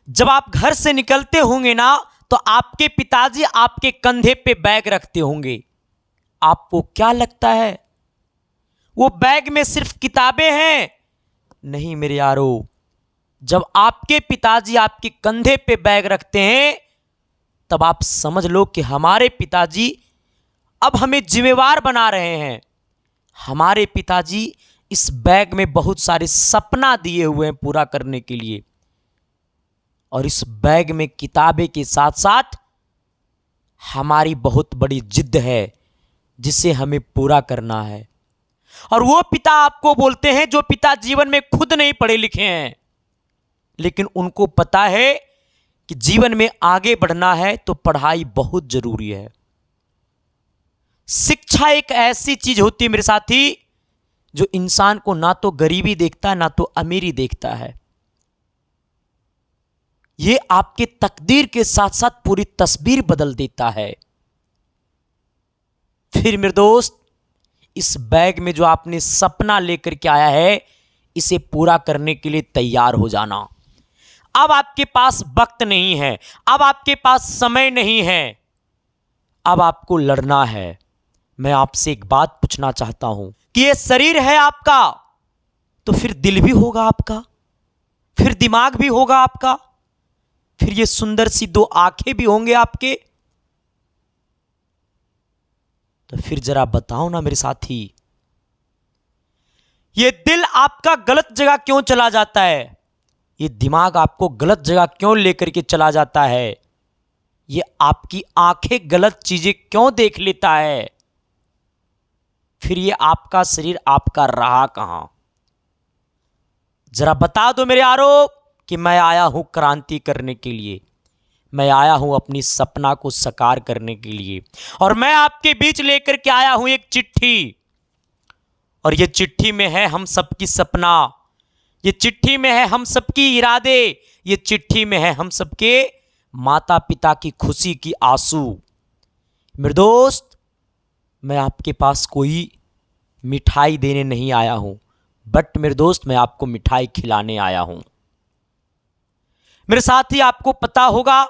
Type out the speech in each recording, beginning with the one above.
जब आप घर से निकलते होंगे ना, तो आपके पिताजी आपके कंधे पे बैग रखते होंगे। आपको क्या लगता है वो बैग में सिर्फ किताबें हैं? नहीं मेरे यारो, जब आपके पिताजी आपके कंधे पे बैग रखते हैं, तब आप समझ लो कि हमारे पिताजी अब हमें जिम्मेवार बना रहे हैं। हमारे पिताजी इस बैग में बहुत सारे सपना दिए हुए हैं पूरा करने के लिए, और इस बैग में किताबें के साथ साथ हमारी बहुत बड़ी जिद है जिसे हमें पूरा करना है। और वो पिता आपको बोलते हैं जो पिता जीवन में खुद नहीं पढ़े लिखे हैं, लेकिन उनको पता है कि जीवन में आगे बढ़ना है तो पढ़ाई बहुत जरूरी है। शिक्षा एक ऐसी चीज होती है मेरे साथी, जो इंसान को ना तो गरीबी देखता है ना तो अमीरी देखता है। ये आपके तकदीर के साथ साथ पूरी तस्वीर बदल देता है। फिर मेरे दोस्त, इस बैग में जो आपने सपना लेकर के आया है, इसे पूरा करने के लिए तैयार हो जाना। अब आपके पास वक्त नहीं है, अब आपके पास समय नहीं है, अब आपको लड़ना है। मैं आपसे एक बात पूछना चाहता हूं कि ये शरीर है आपका, तो फिर दिल भी होगा आपका, फिर दिमाग भी होगा आपका, फिर ये सुंदर सी दो आंखें भी होंगे आपके। तो फिर जरा बताओ ना मेरे साथी, ये दिल आपका गलत जगह क्यों चला जाता है? ये दिमाग आपको गलत जगह क्यों लेकर के चला जाता है? ये आपकी आंखें गलत चीजें क्यों देख लेता है? फिर ये आपका शरीर आपका रहा कहां? जरा बता दो मेरे यारो कि मैं आया हूं क्रांति करने के लिए, मैं आया हूं अपनी सपना को साकार करने के लिए, और मैं आपके बीच लेकर के आया हूं एक चिट्ठी। और ये चिट्ठी में है हम सबकी सपना, ये चिट्ठी में है हम सबकी इरादे, ये चिट्ठी में है हम सबके माता पिता की खुशी की आंसू। मेरे दोस्त, मैं आपके पास कोई मिठाई देने नहीं आया हूं, बट मेरे दोस्त मैं आपको मिठाई खिलाने आया हूं। मेरे साथी, आपको पता होगा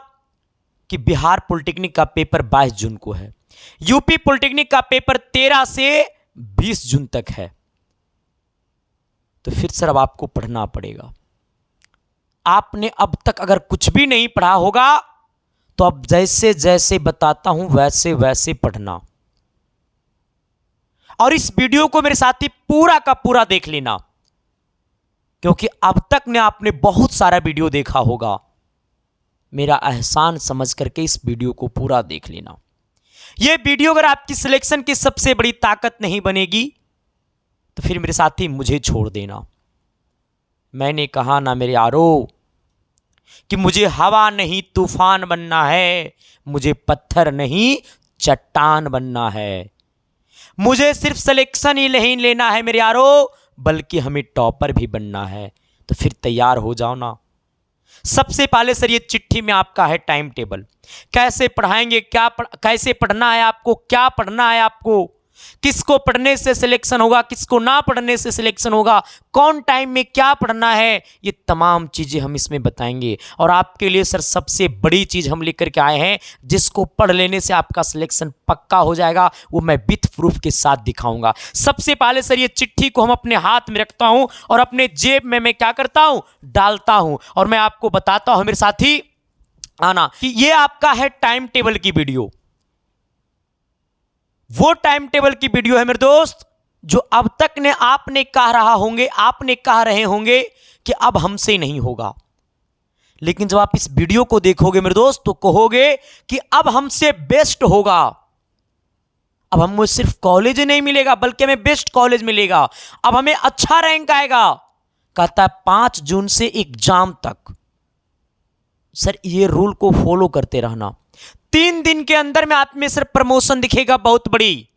कि बिहार पॉलिटेक्निक का पेपर 22 जून को है, यूपी पॉलिटेक्निक का पेपर 13 से 20 जून तक है। तो फिर सर अब आपको पढ़ना पड़ेगा। आपने अब तक अगर कुछ भी नहीं पढ़ा होगा, तो अब जैसे जैसे बताता हूं वैसे वैसे पढ़ना। और इस वीडियो को मेरे साथी पूरा का पूरा देख लेना, क्योंकि अब तक ने आपने बहुत सारा वीडियो देखा होगा। मेरा एहसान समझ करके इस वीडियो को पूरा देख लेना। यह वीडियो अगर आपकी सिलेक्शन की सबसे बड़ी ताकत नहीं बनेगी, तो फिर मेरे साथी मुझे छोड़ देना। मैंने कहा ना मेरे यारो कि मुझे हवा नहीं तूफान बनना है, मुझे पत्थर नहीं चट्टान बनना है। मुझे सिर्फ सिलेक्शन ही नहीं लेना है मेरे यारो, बल्कि हमें टॉपर भी बनना है। तो फिर तैयार हो जाओ ना। सबसे पहले सर ये चिट्ठी में आपका है टाइम टेबल, कैसे पढ़ाएंगे, कैसे पढ़ना है आपको, क्या पढ़ना है आपको, किसको पढ़ने से सिलेक्शन होगा, किसको ना पढ़ने से सिलेक्शन होगा, कौन टाइम में क्या पढ़ना है, ये तमाम चीजें हम इसमें बताएंगे। और आपके लिए सर सबसे बड़ी चीज हम लेकर के आए हैं, जिसको पढ़ लेने से आपका सिलेक्शन पक्का हो जाएगा, वो मैं विथ प्रूफ के साथ दिखाऊंगा। सबसे पहले सर ये चिट्ठी को हम अपने हाथ में रखता हूं और अपने जेब में मैं क्या करता हूं, डालता हूं, और मैं आपको बताता हूं मेरे साथी आना कि ये आपका है टाइम टेबल की वीडियो। वो टाइम टेबल की वीडियो है मेरे दोस्त, जो अब तक ने आपने कह रहे होंगे कि अब हमसे नहीं होगा, लेकिन जब आप इस वीडियो को देखोगे मेरे दोस्त, तो कहोगे कि अब हमसे बेस्ट होगा। अब हमें सिर्फ कॉलेज ही नहीं मिलेगा, बल्कि हमें बेस्ट कॉलेज मिलेगा, अब हमें अच्छा रैंक आएगा। कहता है 5 जून से एग्जाम तक। सर ये रूल को फॉलो करते रहना, 3 दिन के अंदर में आप में सर प्रमोशन दिखेगा बहुत बड़ी।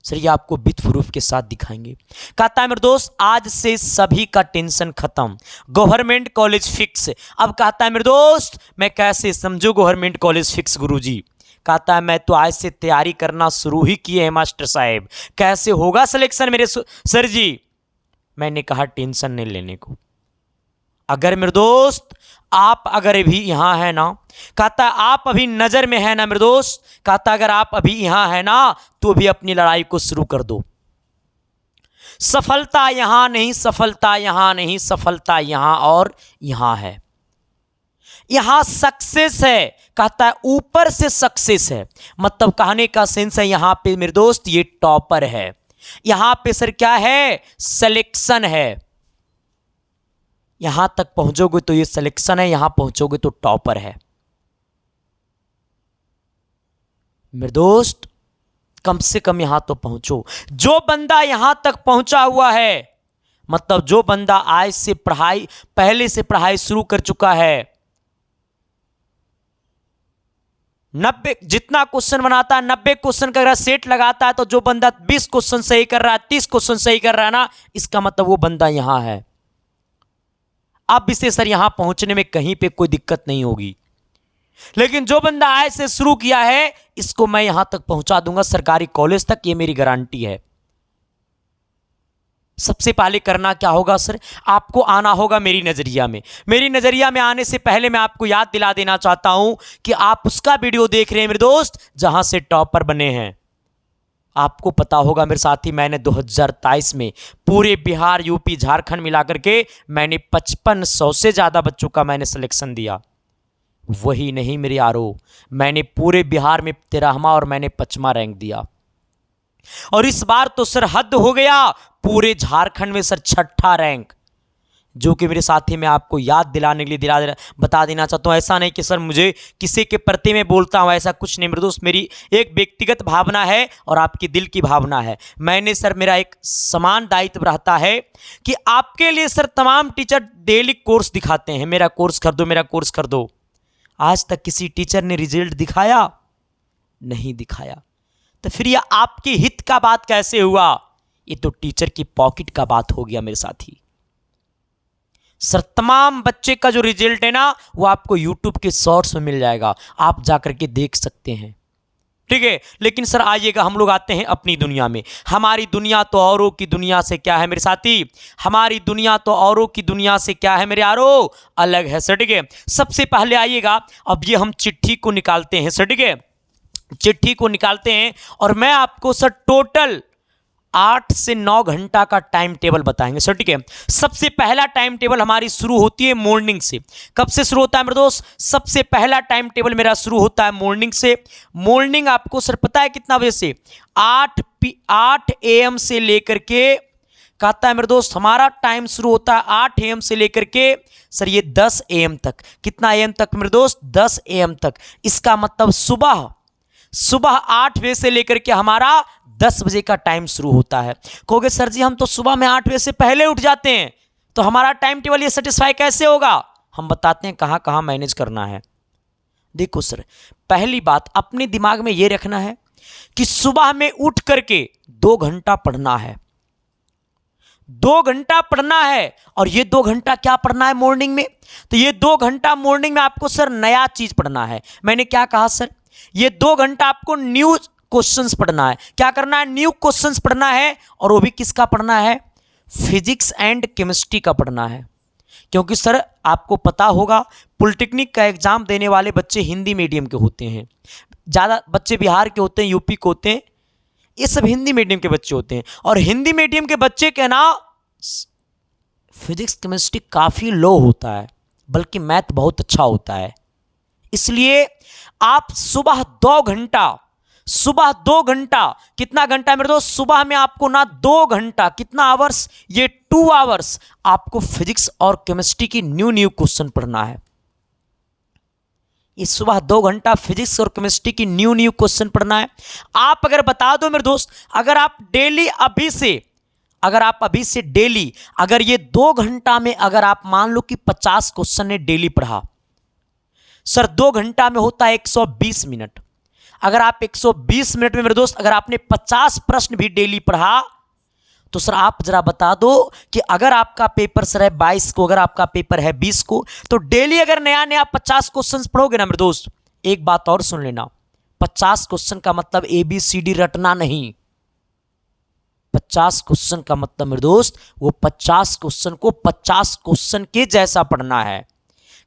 सर ये आपको विथ प्रूफ के साथ दिखाएंगे। कहता है मेरे दोस्त आज से सभी का टेंशन खत्म, गवर्नमेंट कॉलेज फिक्स। अब कहता है मेरे दोस्त मैं कैसे समझू गवर्नमेंट कॉलेज फिक्स गुरुजी? कहता है मैं तो आज से तैयारी करना शुरू ही किए हैं मास्टर साहब, कैसे होगा सिलेक्शन मेरे सर जी? मैंने कहा टेंशन नहीं लेने को। अगर मेरे दोस्त आप अगर अभी यहां है ना, कहता आप अभी नजर में है ना मेरे दोस्त, कहता अगर आप अभी यहां है ना तो भी अपनी लड़ाई को शुरू कर दो। सफलता यहां नहीं, सफलता यहां नहीं, सफलता यहां और यहां है। यहां सक्सेस है, कहता है ऊपर से सक्सेस है, मतलब कहने का सेंस है यहां पे मेरे दोस्त ये टॉपर है। यहां पे सर क्या है, सिलेक्शन है। यहां तक पहुंचोगे तो ये सिलेक्शन है, यहां पहुंचोगे तो टॉपर है। मेरे दोस्त कम से कम यहां तो पहुंचो। जो बंदा यहां तक पहुंचा हुआ है, मतलब जो बंदा आज से पढ़ाई, पहले से पढ़ाई शुरू कर चुका है, 90 जितना क्वेश्चन बनाता है 90 क्वेश्चन का अगर सेट लगाता है, तो जो बंदा 20 क्वेश्चन सही कर रहा है, 30 क्वेश्चन सही कर रहा है ना, इसका मतलब वो बंदा यहां है। अब इसे सर यहां पहुंचने में कहीं पे कोई दिक्कत नहीं होगी। लेकिन जो बंदा आज से शुरू किया है, इसको मैं यहां तक पहुंचा दूंगा, सरकारी कॉलेज तक, ये मेरी गारंटी है। सबसे पहले करना क्या होगा सर, आपको आना होगा मेरी नजरिया में। मेरी नजरिया में आने से पहले मैं आपको याद दिला देना चाहता हूं कि आप उसका वीडियो देख रहे हैं मेरे दोस्त जहां से टॉपर बने हैं। आपको पता होगा मेरे साथी, मैंने 2023 में पूरे बिहार, यूपी, झारखंड मिलाकर के मैंने 5500 से ज्यादा बच्चों का मैंने सिलेक्शन दिया। वही नहीं मेरे यारो, मैंने पूरे बिहार में 13वां और मैंने 5वां रैंक दिया। और इस बार तो सर हद हो गया, पूरे झारखंड में सर 6ठा रैंक, जो कि मेरे साथी मैं आपको याद दिलाने के लिए बता देना चाहता हूं। ऐसा नहीं कि सर मुझे किसी के प्रति में बोलता हूं, ऐसा कुछ नहीं मेरे दोस्त, मेरी एक व्यक्तिगत भावना है और आपकी दिल की भावना है। मैंने सर, मेरा एक समान दायित्व रहता है कि आपके लिए सर तमाम टीचर डेली कोर्स दिखाते हैं, मेरा कोर्स कर दो, मेरा कोर्स कर दो। आज तक किसी टीचर ने रिजल्ट दिखाया? नहीं दिखाया। तो फिर ये आपके हित का बात कैसे हुआ? ये तो टीचर की पॉकेट का बात हो गया मेरे साथी। सर तमाम बच्चे का जो रिजल्ट है ना, वो आपको यूट्यूब के शॉर्ट्स में मिल जाएगा, आप जाकर के देख सकते हैं, ठीक है। लेकिन सर आइएगा, हम लोग आते हैं अपनी दुनिया में। हमारी दुनिया तो औरों की दुनिया से क्या है मेरे साथी, हमारी दुनिया तो औरों की दुनिया से क्या है मेरे यारो, अलग है सर, ठीक है। सबसे पहले आइएगा, अब ये हम चिट्ठी को निकालते हैं सर, ठीक है। चिट्ठी को निकालते हैं और मैं आपको सर टोटल 8 से 9 घंटा का टाइम टेबल बताएंगे सर, ठीक है। सबसे पहला टाइम टेबल हमारी शुरू होती है मॉर्निंग से। कब से शुरू होता है मेरे दोस्त? सबसे पहला टाइम टेबल मेरा शुरू होता है मॉर्निंग से। मॉर्निंग आपको सर पता है कितना बजे से? 8 AM से लेकर के, कहता है मेरे दोस्त हमारा टाइम शुरू होता है 8 AM से लेकर के सर ये 10 AM तक। कितना AM तक मेरे दोस्त? 10 AM तक। इसका मतलब सुबह 8 बजे से लेकर के हमारा 10 बजे का टाइम शुरू होता है। कहोगे सर जी हम तो सुबह में 8 बजे से पहले उठ जाते हैं, तो हमारा टाइम टेबल ये सेटिस्फाई कैसे होगा? हम बताते हैं कहां कहां मैनेज करना है। देखो सर, पहली बात अपने दिमाग में ये रखना है कि सुबह में उठ करके 2 घंटा पढ़ना है, 2 घंटा पढ़ना है। और ये 2 घंटा क्या पढ़ना है मॉर्निंग में? तो ये 2 घंटा मॉर्निंग में आपको सर नया चीज पढ़ना है। मैंने क्या कहा सर? ये 2 घंटा आपको न्यू क्वेश्चंस पढ़ना है। क्या करना है? न्यू क्वेश्चंस पढ़ना है। और वो भी किसका पढ़ना है? फिजिक्स एंड केमिस्ट्री का पढ़ना है। क्योंकि सर आपको पता होगा पॉलिटेक्निक का एग्जाम देने वाले बच्चे हिंदी मीडियम के होते हैं, ज़्यादा बच्चे बिहार के होते हैं, यूपी के होते हैं, ये सब हिंदी मीडियम के बच्चे होते हैं। और हिंदी मीडियम के बच्चे के ना फिजिक्स केमिस्ट्री काफ़ी लो होता है, बल्कि मैथ बहुत अच्छा होता है। इसलिए आप सुबह 2 घंटा, कितना घंटा मेरे दोस्त? सुबह में आपको ना 2 घंटा, कितना आवर्स? ये 2 आवर्स आपको फिजिक्स और केमिस्ट्री की न्यू क्वेश्चन पढ़ना है। इस सुबह 2 घंटा फिजिक्स और केमिस्ट्री की न्यू क्वेश्चन पढ़ना है। आप अगर बता दो मेरे दोस्त, अगर आप डेली अभी से डेली अगर ये 2 घंटा में अगर आप मान लो कि 50 क्वेश्चन ने डेली पढ़ा, सर 2 घंटा में होता है 120 मिनट। अगर आप 120 मिनट में मेरे दोस्त अगर आपने 50 प्रश्न भी डेली पढ़ा, तो सर आप जरा बता दो कि अगर आपका पेपर सर है 22 को, अगर आपका पेपर है 20 को, तो डेली अगर नया 50 क्वेश्चन पढ़ोगे ना मेरे दोस्त, एक बात और सुन लेना, 50 क्वेश्चन का मतलब ABCD रटना नहीं। 50 क्वेश्चन का मतलब मेरे दोस्त वो 50 क्वेश्चन को 50 क्वेश्चन के जैसा पढ़ना है।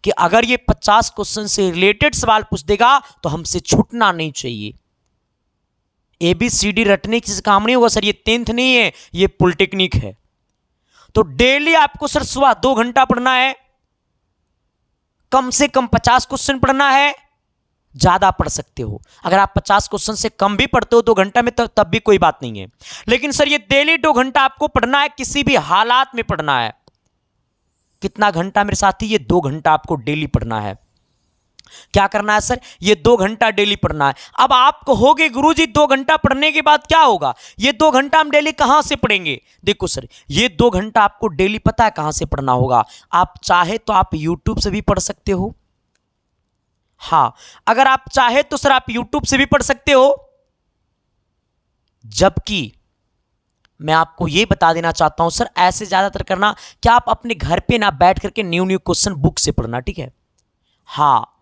कि अगर ये 50 क्वेश्चन से रिलेटेड सवाल पूछ देगा तो हमसे छूटना नहीं चाहिए। ABCD रटने से काम नहीं होगा सर, ये 10th नहीं है, ये पॉलिटेक्निक है। तो डेली आपको सर सुबह 2 घंटा पढ़ना है, कम से कम 50 क्वेश्चन पढ़ना है। ज्यादा पढ़ सकते हो, अगर आप 50 क्वेश्चन से कम भी पढ़ते हो 2 घंटा में तब भी कोई बात नहीं है। लेकिन सर ये डेली 2 घंटा आपको पढ़ना है, किसी भी हालात में पढ़ना है। कितना घंटा मेरे साथी? ये 2 घंटा आपको डेली पढ़ना है। क्या करना है सर? ये 2 घंटा डेली पढ़ना है। अब आप कहोगे गुरुजी 2 घंटा पढ़ने के बाद क्या होगा? ये 2 घंटा हम डेली कहां से पढ़ेंगे? देखो सर, ये 2 घंटा आपको डेली पता है कहां से पढ़ना होगा? आप चाहे तो आप यूट्यूब से भी पढ़ सकते हो। हाँ, अगर आप चाहे तो सर आप यूट्यूब से भी पढ़ सकते हो। जबकि मैं आपको यह बता देना चाहता हूं सर, ऐसे ज्यादातर करना क्या आप अपने घर पे ना बैठ करके न्यू क्वेश्चन बुक से पढ़ना, ठीक है? हाँ,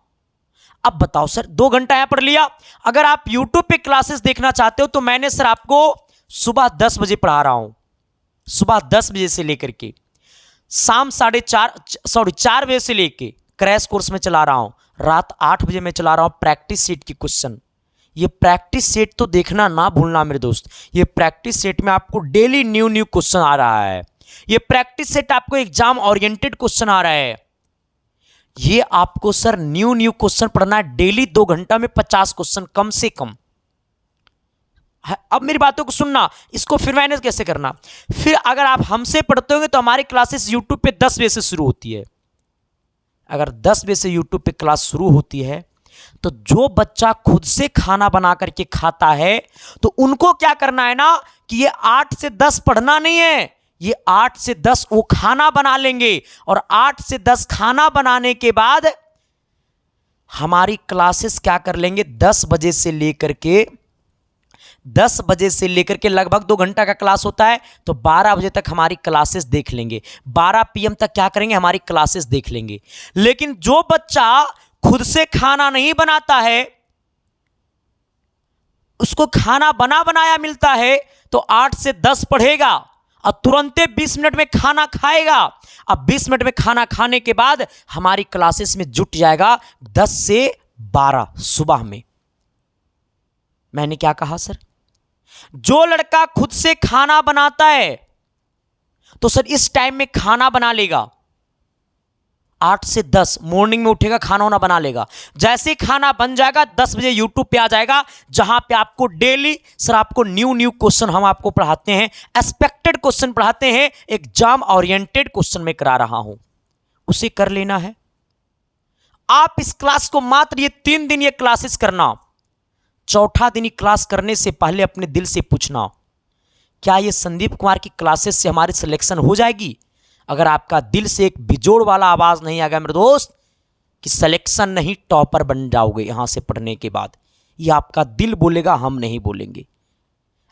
अब बताओ सर 2 घंटा यहां पढ़ लिया। अगर आप यूट्यूब पे क्लासेस देखना चाहते हो तो मैंने सर आपको सुबह 10 बजे पढ़ा रहा हूं, सुबह 10 बजे से लेकर के शाम 4 बजे से लेके क्रैश कोर्स में चला रहा हूं, रात 8 बजे में चला रहा हूं प्रैक्टिस सेट की क्वेश्चन। ये प्रैक्टिस सेट तो देखना ना भूलना मेरे दोस्त। ये प्रैक्टिस सेट में आपको डेली न्यू क्वेश्चन आ रहा है। ये प्रैक्टिस सेट आपको एग्जाम ओरिएंटेड क्वेश्चन आ रहा है। ये आपको सर न्यू क्वेश्चन पढ़ना है डेली 2 घंटा में 50 क्वेश्चन कम से कम। अब मेरी बातों को सुनना, इसको फिर मैनेज कैसे करना। फिर अगर आप हमसे पढ़ते होंगे तो हमारी क्लासेस यूट्यूब पे 10 बजे से शुरू होती है। अगर 10 बजे से यूट्यूब पे क्लास शुरू होती है तो जो बच्चा खुद से खाना बना करके खाता है तो उनको क्या करना है ना कि ये 8 से 10 पढ़ना नहीं है, ये 8 से 10 वो खाना बना लेंगे। और 8 से 10 खाना बनाने के बाद हमारी क्लासेस क्या कर लेंगे, 10 बजे से लेकर के लगभग 2 घंटा का क्लास होता है, तो 12 बजे तक हमारी क्लासेस देख लेंगे। 12 PM तक क्या करेंगे, हमारी क्लासेस देख लेंगे। लेकिन जो बच्चा खुद से खाना नहीं बनाता है, उसको खाना बना बनाया मिलता है, तो 8 से 10 पढ़ेगा और तुरंत 20 मिनट में खाना खाएगा। अब 20 मिनट में खाना खाने के बाद हमारी क्लासेस में जुट जाएगा 10 से 12 सुबह में। मैंने क्या कहा सर? जो लड़का खुद से खाना बनाता है तो सर इस टाइम में खाना बना लेगा। 8 से 10 मॉर्निंग में उठेगा, खाना वाना बना लेगा। जैसे ही खाना बन जाएगा 10 बजे यूट्यूब पे आ जाएगा, जहां पे आपको डेली सर आपको न्यू क्वेश्चन हम आपको पढ़ाते हैं, एक्सपेक्टेड क्वेश्चन पढ़ाते हैं, एग्जाम ओरिएंटेड क्वेश्चन में करा रहा हूं, उसे कर लेना है। आप इस क्लास को मात्र ये 3 दिन ये क्लासेस करना। चौथा दिन क्लास करने से पहले अपने दिल से पूछना, क्या ये संदीप कुमार की क्लासेस से हमारी सिलेक्शन हो जाएगी? अगर आपका दिल से एक बिजोड़ वाला आवाज नहीं आ गया मेरे दोस्त कि सिलेक्शन नहीं टॉपर बन जाओगे यहां से पढ़ने के बाद, ये आपका दिल बोलेगा, हम नहीं बोलेंगे।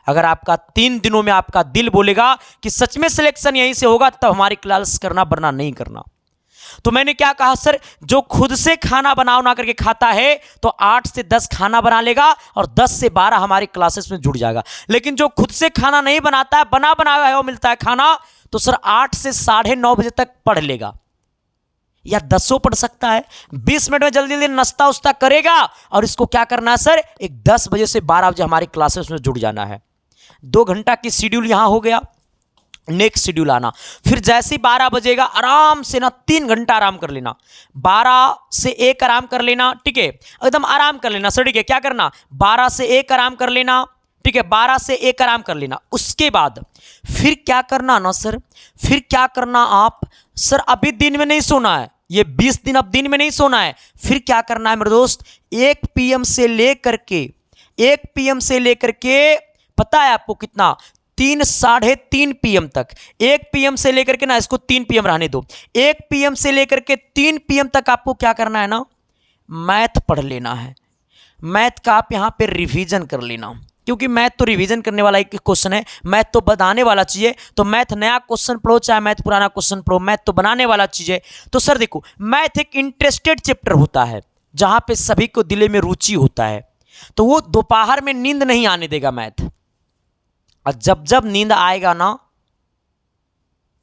अगर आपका 3 दिनों में आपका दिल बोलेगा कि सच में सिलेक्शन यहीं से होगा, तब हमारी क्लास करना, वरना नहीं करना। तो मैंने क्या कहा सर, जो खुद से खाना बना करके खाता है तो 8 से 10 खाना बना लेगा और 10 से 12 हमारी क्लासेस में जुड़ जाएगा। लेकिन जो खुद से खाना नहीं बनाता है, बनाया हुआ मिलता है खाना, तो सर 8 से 9:30 बजे तक पढ़ लेगा, या 10 पढ़ सकता है। 20 मिनट में जल्दी जल्दी नाश्ता उस्ता करेगा और इसको क्या करना है सर, एक 10 बजे से 12 बजे हमारी क्लासेस में जुड़ जाना है। 2 घंटा की शेड्यूल यहां हो गया। नेक्स्ट शेड्यूल आना, फिर जैसे ही 12 बजेगा आराम से ना 3 घंटा आराम कर लेना। 12 से 1 आराम कर लेना, ठीक है, एकदम आराम कर लेना सर, ठीक है। क्या करना, 12 से 1 आराम कर लेना, ठीक है, 12 से 1 आराम कर लेना। उसके बाद फिर क्या करना ना सर, फिर क्या करना आप सर, अभी दिन में नहीं सोना है, ये 20 दिन अब दिन में नहीं सोना है। फिर क्या करना है मेरे दोस्त, 1 PM से लेकर के पता है आपको कितना, 3 साढ़े 3 PM तक। 1 PM से लेकर के ना, इसको 3 PM रहने दो, 1 PM से लेकर के 3 PM तक आपको क्या करना है ना, मैथ पढ़ लेना है। मैथ का आप यहां पे रिवीजन कर लेना, क्योंकि मैथ तो रिवीजन करने वाला एक क्वेश्चन है, मैथ तो बनाने वाला चीज है। तो मैथ नया क्वेश्चन पढ़ो चाहे मैथ पुराना क्वेश्चन पढ़ो, मैथ तो बनाने वाला चीज है। तो सर देखो, मैथ एक इंटरेस्टेड चैप्टर होता है जहां पे सभी को दिले में रुचि होता है, तो वो दोपहर में नींद नहीं आने देगा मैथ। और जब जब नींद आएगा ना,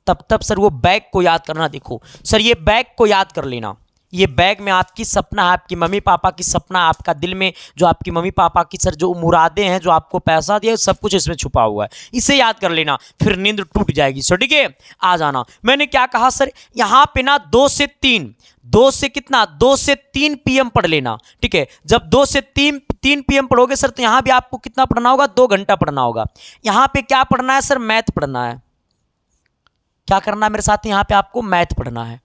तब तब सर वो बैग को याद करना। देखो सर, ये बैग को याद कर लेना, ये बैग में आपकी सपना है, आपकी मम्मी पापा की सपना, आपका दिल में जो आपकी मम्मी पापा की सर जो मुरादें हैं, जो आपको पैसा दिया, सब कुछ इसमें छुपा हुआ है। इसे याद कर लेना, फिर नींद टूट जाएगी सर। ठीक है, आ जाना। मैंने क्या कहा सर, यहाँ पे ना 2 से 3, 2 से कितना, 2 से 3 PM पढ़ लेना। ठीक है, जब 2 से 3 PM पढ़ोगे सर, तो यहाँ भी आपको कितना पढ़ना होगा, 2 घंटा पढ़ना होगा। यहाँ पे क्या पढ़ना है सर, मैथ पढ़ना है। क्या करना है मेरे साथ, यहाँ पे आपको मैथ पढ़ना है।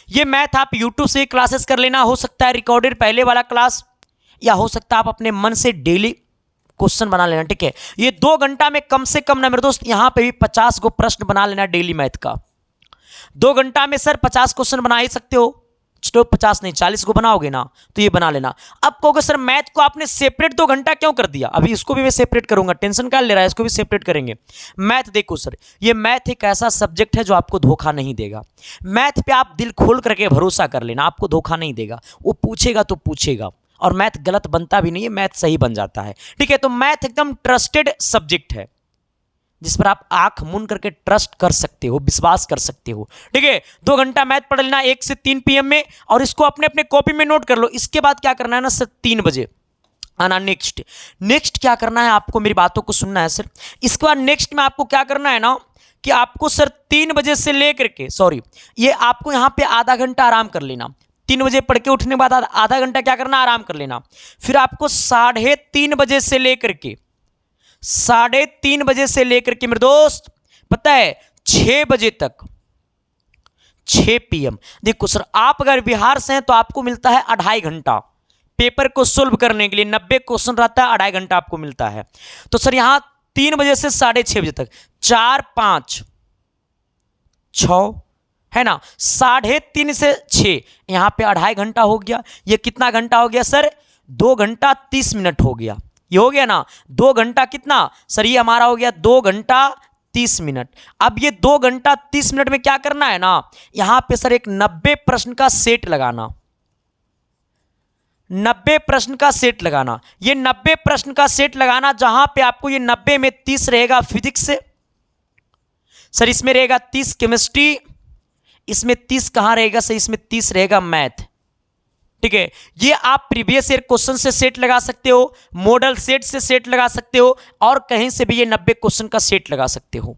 ये मैथ आप YouTube से क्लासेस कर लेना, हो सकता है रिकॉर्डेड पहले वाला क्लास, या हो सकता है आप अपने मन से डेली क्वेश्चन बना लेना। ठीक है, ये 2 घंटा में कम से कम ना मेरे दोस्त, यहाँ पे भी 50 को प्रश्न बना लेना डेली मैथ का। 2 घंटा में सर 50 क्वेश्चन बना ही सकते हो, चलो 50 नहीं 40 को बनाओगे ना, तो ये बना लेना। अब कहोगे सर मैथ को आपने सेपरेट 2 घंटा क्यों कर दिया, अभी इसको भी मैं सेपरेट करूंगा, टेंशन क्या ले रहा है, इसको भी सेपरेट करेंगे। मैथ देखो सर, ये मैथ एक ऐसा सब्जेक्ट है जो आपको धोखा नहीं देगा। मैथ पे आप दिल खोल करके भरोसा कर लेना, आपको धोखा नहीं देगा। वो पूछेगा तो पूछेगा, और मैथ गलत बनता भी नहीं है, मैथ सही बन जाता है। ठीक है, तो मैथ एकदम ट्रस्टेड सब्जेक्ट है, जिस पर आप आंख मूंद करके ट्रस्ट कर सकते हो, विश्वास कर सकते हो। ठीक है, 2 घंटा मैथ पढ़ लेना 1 से 3 PM में, और इसको अपने अपने कॉपी में नोट कर लो। इसके बाद क्या करना है ना सर, 3 बजे आना। नेक्स्ट क्या करना है, आपको मेरी बातों को सुनना है सर। इसके बाद नेक्स्ट में आपको क्या करना है ना, कि आपको सर 3 बजे से लेकर के, सॉरी, ये आपको यहाँ पे आधा घंटा आराम कर लेना। 3 बजे पढ़ के उठने के बाद आधा घंटा क्या करना, आराम कर लेना। फिर आपको 3:30 बजे से लेकर के 3:30 बजे से लेकर के मेरे दोस्त पता है 6 बजे तक, 6 PM। देखो सर, आप अगर बिहार से हैं तो आपको मिलता है 2.5 घंटा पेपर को सोल्व करने के लिए। 90 क्वेश्चन रहता है, 2.5 घंटा आपको मिलता है। तो सर यहाँ 3 बजे से 6:30 बजे तक, 4, 5, 6 है ना, 3:30 से 6, यहाँ पे 2.5 घंटा हो गया। ये कितना घंटा हो गया सर, 2 घंटा 30 मिनट हो गया। ये हो गया ना, 2 घंटा कितना सर, ये हमारा हो गया 2 घंटा 30 मिनट। अब ये 2 घंटा 30 मिनट में क्या करना है ना, यहां पे सर एक 90 प्रश्न का सेट लगाना। 90 प्रश्न का सेट लगाना, ये 90 प्रश्न का सेट लगाना, जहां पे आपको ये 90 में 30 रहेगा फिजिक्स से सर, इसमें रहेगा 30 केमिस्ट्री, इसमें 30 कहां रहेगा सर, इसमें 30 रहेगा मैथ। ठीक है, ये आप प्रीवियस ईयर क्वेश्चन से सेट लगा सकते हो, मॉडल सेट से सेट लगा सकते हो, और कहीं से भी ये 90 क्वेश्चन का सेट लगा सकते हो।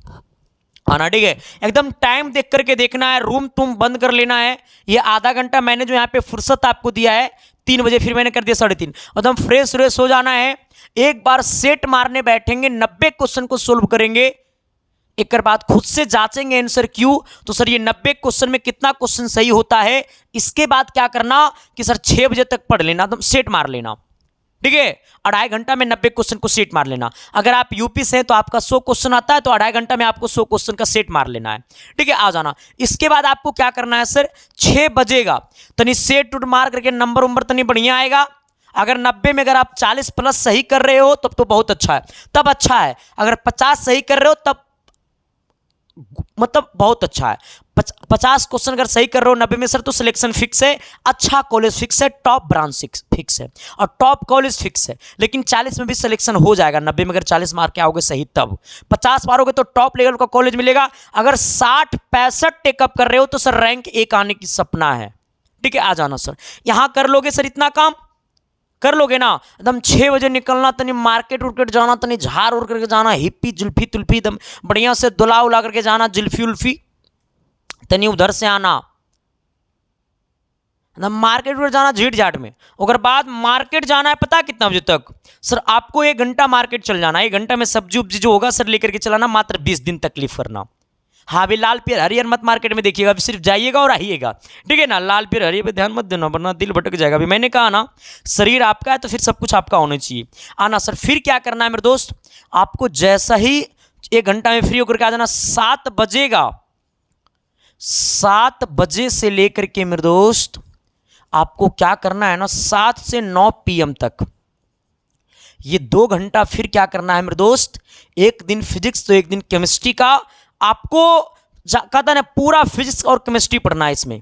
आना, ठीक है, एकदम टाइम देख करके देखना है, रूम तुम बंद कर लेना है। ये आधा घंटा मैंने जो यहाँ पे फुर्सत आपको दिया है, 3 बजे फिर मैंने कर दिया 3:30, एकदम फ्रेश व्रेश हो जाना है। एक बार सेट मारने बैठेंगे, 90 क्वेश्चन को सोल्व करेंगे, एक बाद खुद से जांचेंगे आंसर क्यों, तो सर ये 90 क्वेश्चन में कितना क्वेश्चन सही होता है। इसके बाद क्या करना कि सर 6 बजे तक पढ़ लेना, एकदम सेट मार लेना। ठीक है, 2.5 घंटा में 90 क्वेश्चन को सेट मार लेना। अगर आप यूपी से हैं तो आपका 100 क्वेश्चन आता है, तो 2.5 घंटा में आपको 100 क्वेश्चन का सेट मार लेना है। ठीक है, आ जाना। इसके बाद आपको क्या करना है सर, 6 बजेगा तनी सेट उट मार करके नंबर उम्बर तनी बढ़िया आएगा। अगर 90 में अगर आप 40 प्लस सही कर रहे हो तब तो बहुत अच्छा है, तब अच्छा है। अगर 50 सही कर रहे हो तब मतलब बहुत अच्छा है। 50 क्वेश्चन अगर सही कर रहे हो 90 में सर, तो सिलेक्शन फिक्स है, अच्छा कॉलेज फिक्स है, टॉप ब्रांच फिक्स है, और टॉप कॉलेज फिक्स है। लेकिन 40 में भी सिलेक्शन हो जाएगा, 90 में अगर 40 मार्क के आओगे सही, तब 50 मारोगे तो टॉप लेवल का कॉलेज मिलेगा। अगर 60-65 टेकअप कर रहे हो तो सर रैंक 1 आने की सपना है। ठीक है, आ जाना सर। यहां कर लोगे सर, इतना काम कर लोगे ना, एकदम 6 बजे निकलना, तनी मार्केट उर्केट जाना, तनी झाड़ उड़ करके जाना, हिप्पी जुल्फी तुल्फी एकदम बढ़िया से दुला उला करके जाना, जुल्फी उल्फी तनी उधर से आना, मार्केट उधर जाना झीट झाट में। अगर बाद मार्केट जाना है पता कितना बजे तक सर, आपको 1 घंटा मार्केट चल जाना। 1 घंटा में सब्जी उब्जी जो होगा सर लेकर के चलाना, मात्र 20 दिन तकलीफ करना। हाँ भी लाल पियर हरियर मत मार्केट में देखिएगा, अभी सिर्फ जाइएगा और आइएगा। ठीक है ना, लाल पियर हरियर पे ध्यान मत देना, वरना दिल भटक जाएगा। अभी मैंने कहा ना, शरीर आपका है तो फिर सब कुछ आपका होना चाहिए। आना सर। फिर क्या करना है मेरे दोस्त, आपको जैसा ही 1 घंटा में फ्री होकर के आ जाना, 7 बजेगा, 7 बजे से लेकर के मेरे दोस्त आपको क्या करना है ना, 7 से 9 PM तक ये 2 घंटा फिर क्या करना है मेरे दोस्त, एक दिन फिजिक्स तो एक दिन केमिस्ट्री का आपको कहता है ना, पूरा फिजिक्स और केमिस्ट्री पढ़ना है इसमें।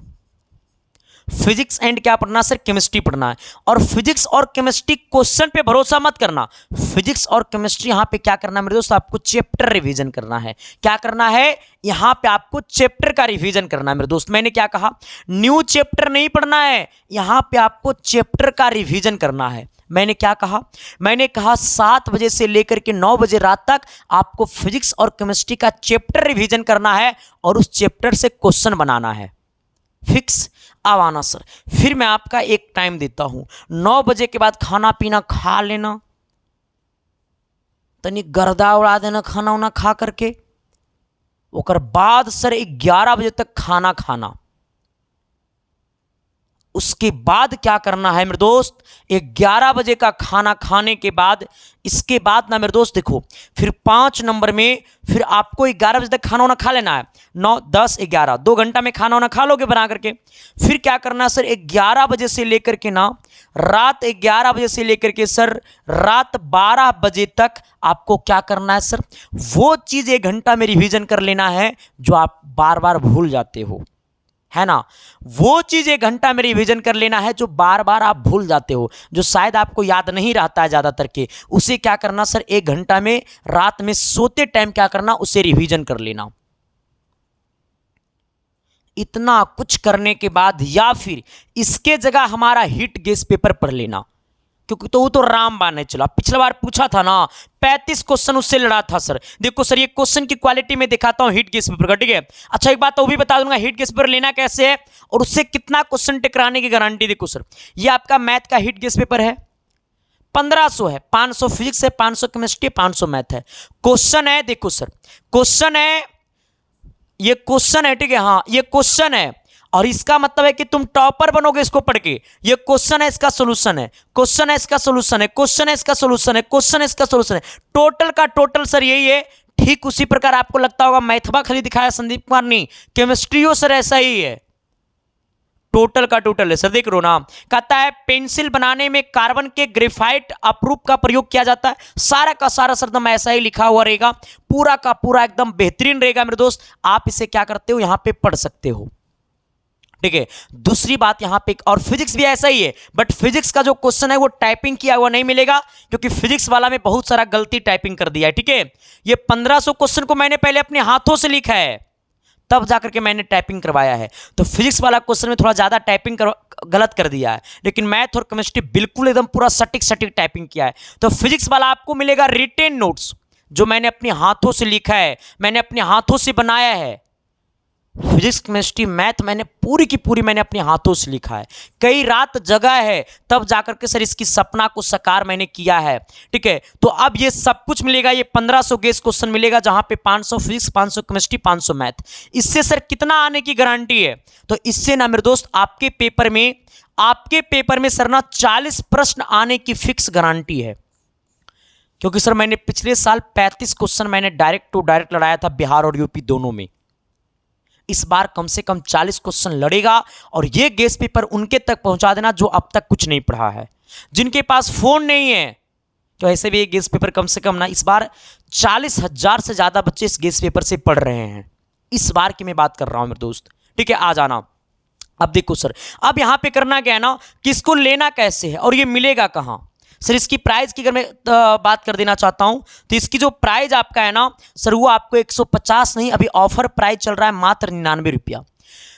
फिजिक्स एंड क्या पढ़ना सर, केमिस्ट्री पढ़ना है। और फिजिक्स और केमिस्ट्री क्वेश्चन पे भरोसा मत करना, फिजिक्स और केमिस्ट्री यहाँ पे क्या करना है मेरे दोस्त, आपको चैप्टर रिवीजन करना है। क्या करना है, यहाँ पे आपको चैप्टर का रिवीजन करना है मेरे दोस्त। मैंने क्या कहा, न्यू चैप्टर नहीं पढ़ना है, यहाँ पे आपको चैप्टर का रिवीजन करना है। मैंने क्या कहा, मैंने कहा 7 बजे से लेकर के 9 बजे रात तक आपको फिजिक्स और केमिस्ट्री का चैप्टर रिवीजन करना है और उस चैप्टर से क्वेश्चन बनाना है। फिक्स। अब आना सर, फिर मैं आपका एक टाइम देता हूं, 9 बजे के बाद खाना पीना खा लेना, तनी गर्दा उड़ा देना खाना उना खा करके। ओकर बाद सर 11 बजे तक खाना खाना। उसके बाद क्या करना है मेरे दोस्त, 11 बजे का खाना खाने के बाद, इसके बाद ना मेरे दोस्त देखो, फिर 5 नंबर में फिर आपको 11 बजे तक खाना वाना खा लेना है। 9, 10, 11 2 घंटा में खाना वाना खा लोगे बना करके। फिर क्या करना है सर, 11 बजे से लेकर के ना रात 11 बजे से लेकर के सर रात 12 बजे तक आपको क्या करना है सर, वो चीज़ 1 घंटा में रिवीजन कर लेना है जो आप बार बार भूल जाते हो, है ना। वो चीज 1 घंटा में रिवीजन कर लेना है जो बार बार आप भूल जाते हो, जो शायद आपको याद नहीं रहता है ज्यादातर के, उसे क्या करना सर, 1 घंटा में रात में सोते टाइम क्या करना, उसे रिवीजन कर लेना। इतना कुछ करने के बाद या फिर इसके जगह हमारा हिट गेस पेपर पढ़ लेना, क्योंकि तो वो तो रामबाण है। चलो पिछला बार पूछा था ना, 35 क्वेश्चन उससे लड़ा था सर। देखो सर, ये क्वेश्चन की क्वालिटी में दिखाता हूं हिट गेस पेपर का, ठीक है। अच्छा एक बात तो भी बता दूंगा, हिट गेस पेपर लेना कैसे है और उससे कितना क्वेश्चन टकराने की गारंटी। देखो सर, ये आपका मैथ का हिट गेस पेपर है, 1500 है, 500 फिजिक्स है, 500 केमिस्ट्री, 500 मैथ है। क्वेश्चन है, देखो सर क्वेश्चन है, ये क्वेश्चन है, ठीक है, हाँ ये क्वेश्चन है और इसका मतलब है कि तुम टॉपर बनोगे इसको पढ़ के। ये क्वेश्चन है, इसका सॉल्यूशन है, क्वेश्चन है, इसका सॉल्यूशन है, क्वेश्चन है, इसका सॉल्यूशन है, क्वेश्चन है, इसका सॉल्यूशन है, टोटल का टोटल सर यही है। ठीक उसी प्रकार आपको लगता होगा मैथबा खाली दिखाया संदीप कुमार ने, केमिस्ट्रियो सर ऐसा ही है, टोटल का टोटल है सर। देख रो ना, कहता है पेंसिल बनाने में कार्बन के ग्रेफाइट अपरूप का प्रयोग किया जाता है। सारा का सारा सर एकदम ऐसा ही लिखा हुआ रहेगा, पूरा का पूरा एकदम बेहतरीन रहेगा मेरे दोस्त। आप इसे क्या करते हो, यहां पे पढ़ सकते हो, ठीक है। दूसरी बात यहां पे, और फिजिक्स भी ऐसा ही है, बट फिजिक्स का जो क्वेश्चन है वो टाइपिंग किया हुआ नहीं मिलेगा, क्योंकि फिजिक्स वाला में बहुत सारा गलती टाइपिंग कर दिया है, ठीक है। ये 1500 क्वेश्चन को मैंने पहले अपने हाथों से लिखा है, तब जाकर के मैंने टाइपिंग करवाया है। तो फिजिक्स वाला क्वेश्चन में थोड़ा ज्यादा टाइपिंग गलत कर दिया है, लेकिन मैथ और केमिस्ट्री बिल्कुल एकदम पूरा सटीक सटीक टाइपिंग किया है। तो फिजिक्स वाला आपको मिलेगा रिटेन नोट्स, जो मैंने अपने हाथों से लिखा है, मैंने अपने हाथों से बनाया है। फिजिक्स केमिस्ट्री मैथ मैंने पूरी की पूरी मैंने अपने हाथों से लिखा है, कई रात जगह है तब जाकर के सर इसकी सपना को साकार मैंने किया है, ठीक है। तो अब ये सब कुछ मिलेगा, ये 1500 गेस क्वेश्चन मिलेगा, जहां पे 500 फिजिक्स, 500 केमिस्ट्री, 500 मैथ। इससे सर कितना आने की गारंटी है, तो इससे ना मेरे दोस्त आपके पेपर में सर ना 40 प्रश्न आने की फिक्स गारंटी है। क्योंकि सर मैंने पिछले साल 35 क्वेश्चन मैंने डायरेक्ट टू डायरेक्ट लड़ाया था, बिहार और यूपी दोनों में। इस बार कम से कम 40 क्वेश्चन लड़ेगा, और ये गेस पेपर उनके तक पहुंचा देना जो अब तक कुछ नहीं पढ़ा है, जिनके पास फोन नहीं है। तो ऐसे भी ये गेस पेपर कम से कम ना इस बार 40,000 से ज्यादा बच्चे इस गेस पेपर से पढ़ रहे हैं, इस बार की मैं बात कर रहा हूं मेरे दोस्त, ठीक है। आ जाना। अब देखो सर, अब यहां पे करना क्या है ना, कि इसको लेना कैसे है और ये मिलेगा कहां। सर इसकी प्राइस की अगर मैं बात कर देना चाहता हूं, तो इसकी जो प्राइस आपका है ना सर, वो आपको 150 नहीं, अभी ऑफर प्राइस चल रहा है मात्र 99 रुपया।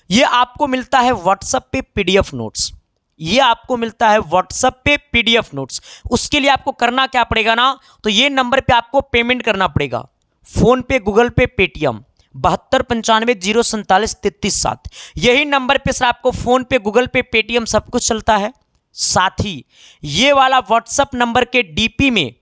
ये आपको मिलता है व्हाट्सएप पे पीडीएफ नोट्स, ये आपको मिलता है व्हाट्सएप पे पीडीएफ नोट्स। उसके लिए आपको करना क्या पड़ेगा ना, तो ये नंबर पे आपको पेमेंट करना पड़ेगा, फोन पे, गूगल पे, पेटीएम 7295074337। यही नंबर पे सर आपको फोन पे, गूगल पे, पेटीएम सब कुछ चलता है। साथ ही ये वाला व्हाट्सएप नंबर के डीपी में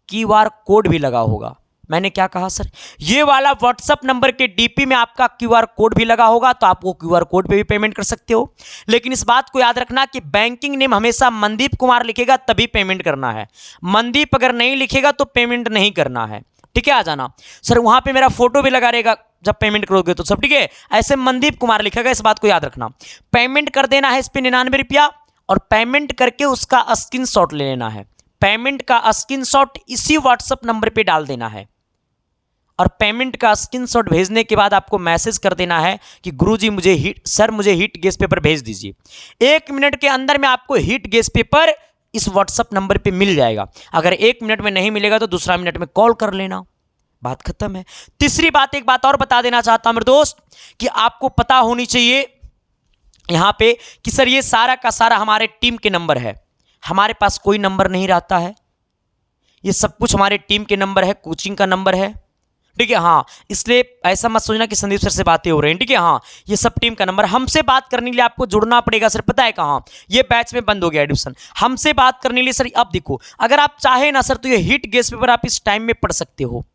क्यूआर कोड भी लगा होगा। मैंने क्या कहा सर, ये वाला व्हाट्सएप नंबर के डीपी में आपका क्यूआर कोड भी लगा होगा, तो आप वो क्यूआर कोड पे भी पेमेंट कर सकते हो। लेकिन इस बात को याद रखना कि बैंकिंग नेम हमेशा मनदीप कुमार लिखेगा तभी पेमेंट करना है, मनदीप अगर नहीं लिखेगा तो पेमेंट नहीं करना है, ठीक है। आ जाना सर, वहां पे मेरा फोटो भी लगा रहेगा जब पेमेंट करोगे तो सब, ठीक है। ऐसे मनदीप कुमार लिखेगा, इस बात को याद रखना। पेमेंट कर देना है इस पे 99 रुपया, और पेमेंट करके उसका स्क्रीनशॉट ले लेना है। पेमेंट का स्क्रीनशॉट इसी व्हाट्सएप नंबर पे डाल देना है। और पेमेंट का स्क्रीनशॉट भेजने के बाद आपको मैसेज कर देना है कि गुरुजी मुझे हीट गैस पेपर भेज दीजिए। 1 मिनट के अंदर में आपको हीट गैस पेपर इस व्हाट्सएप नंबर पे मिल जाएगा। अगर 1 मिनट में नहीं मिलेगा तो दूसरा मिनट में कॉल कर लेना, बात खत्म है। तीसरी बात, एक बात और बता देना चाहता हूं मेरे दोस्त कि आपको पता होनी चाहिए यहां पे कि सर ये सारा का सारा हमारे टीम के नंबर है, हमारे पास कोई नंबर नहीं रहता है, ये सब कुछ हमारे टीम के नंबर है, कोचिंग का नंबर है, ठीक है। हाँ, इसलिए ऐसा मत सोचना कि संदीप सर से बातें हो रही हैं, ठीक है। हाँ, ये सब टीम का नंबर। हमसे बात करने के लिए आपको जुड़ना पड़ेगा। सर पता है कहाँ, ये बैच में बंद हो गया एडमिशन। हमसे बात करने के लिए सर अब देखो, अगर आप चाहे ना सर तो ये हीट गैस पेपर आप इस टाइम में पढ़ सकते हो।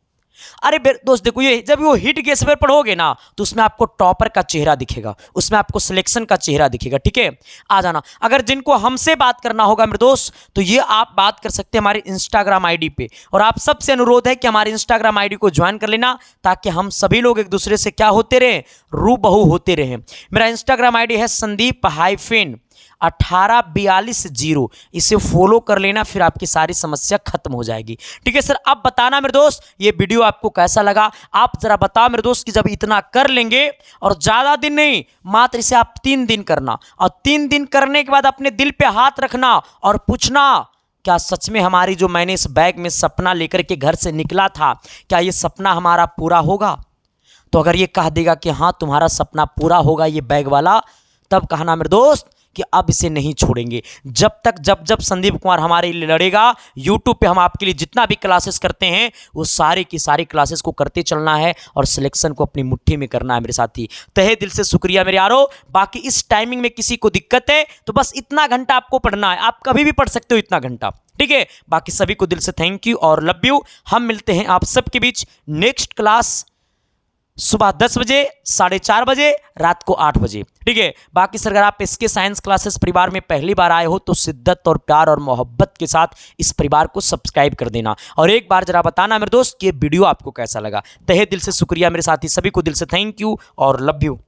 अरे दोस्त देखो, ये जब वो हीट गैस पेपर पढ़ोगे ना तो उसमें आपको टॉपर का चेहरा दिखेगा, उसमें आपको सिलेक्शन का चेहरा दिखेगा, ठीक है। आ जाना। अगर जिनको हमसे बात करना होगा मेरे दोस्त तो ये आप बात कर सकते हैं हमारे इंस्टाग्राम आईडी पे, और आप सबसे अनुरोध है कि हमारे इंस्टाग्राम आईडी को ज्वाइन कर लेना ताकि हम सभी लोग एक दूसरे से क्या होते रहे, रूबहू होते रहे। मेरा इंस्टाग्राम आईडी है संदीप-1842 इसे फॉलो कर लेना, फिर आपकी सारी समस्या खत्म हो जाएगी, ठीक है। सर अब बताना मेरे दोस्त ये वीडियो आपको कैसा लगा, आप जरा बताओ मेरे दोस्त कि जब इतना कर लेंगे, और ज्यादा दिन नहीं, मात्र इसे आप 3 दिन करना, और 3 दिन करने के बाद अपने दिल पे हाथ रखना और पूछना क्या सच में हमारी जो मैंने इस बैग में सपना लेकर के घर से निकला था, क्या ये सपना हमारा पूरा होगा। तो अगर ये कह देगा कि हाँ तुम्हारा सपना पूरा होगा ये बैग वाला, तब कहना मेरे दोस्त कि अब इसे नहीं छोड़ेंगे। जब संदीप कुमार हमारे लिए लड़ेगा, यूट्यूब पे हम आपके लिए जितना भी क्लासेस करते हैं वो सारी की सारी क्लासेस को करते चलना है और सिलेक्शन को अपनी मुट्ठी में करना है मेरे साथी। तहे दिल से शुक्रिया मेरे यारो। बाकी इस टाइमिंग में किसी को दिक्कत है तो बस इतना घंटा आपको पढ़ना है, आप कभी भी पढ़ सकते हो इतना घंटा, ठीक है। बाकी सभी को दिल से थैंक यू और लव यू। हम मिलते हैं आप सबके बीच नेक्स्ट क्लास सुबह 10 बजे, 4:30 बजे, रात को 8 बजे, ठीक है। बाकी सर अगर आप इसके साइंस क्लासेस परिवार में पहली बार आए हो तो शिद्दत और प्यार और मोहब्बत के साथ इस परिवार को सब्सक्राइब कर देना, और एक बार जरा बताना मेरे दोस्त कि ये वीडियो आपको कैसा लगा। तहे दिल से शुक्रिया मेरे साथी, सभी को दिल से थैंक यू और लव यू।